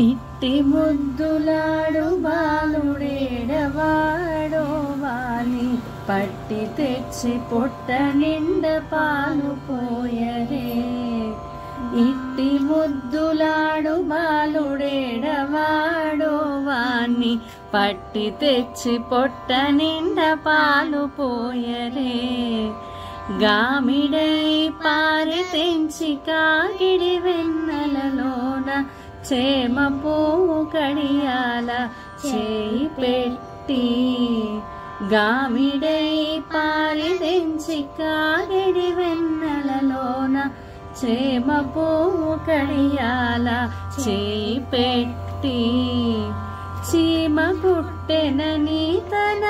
ఇట్టి ముద్దులాడు బాలుడేడవాడో వాని పట్టి తెచ్చి పొట్ట నిండ పాలు పోయరే. ఇట్టి ముద్దులాడు బాలుడేడవాడో వాని పట్టి తెచ్చి పొట్ట నిండ పాలు పోయరే. గామిడై పారి తెంచి కాగిడి వెన్నెలలోన చేమ పువ్వు కడియాల చేయి పెట్టి. గామిడై పారి తెంచి కాగిడి వెన్నెలలోన చేమ పువ్వు కడియాల చేయి పెట్టి. చీమ పుట్టెనని తన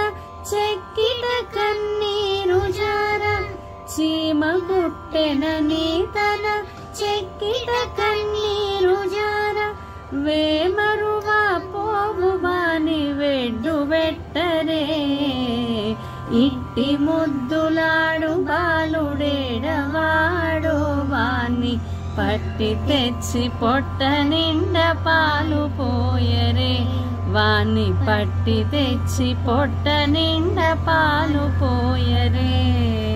చెక్కిట కన్నీరు జార. చీమ పుట్టెనని తన చెక్కిట కన్నీరు జార. వేమరువా పోవు వాని వెడ్డు వెట్టరే. ఇట్టి ముద్దులాడు బాలుడేడవాడో వాని పట్టి తెచ్చి పొట్ట నిండ పాలు పోయరే. వాని పట్టి తెచ్చి పొట్ట నిండ పాలు పోయరే.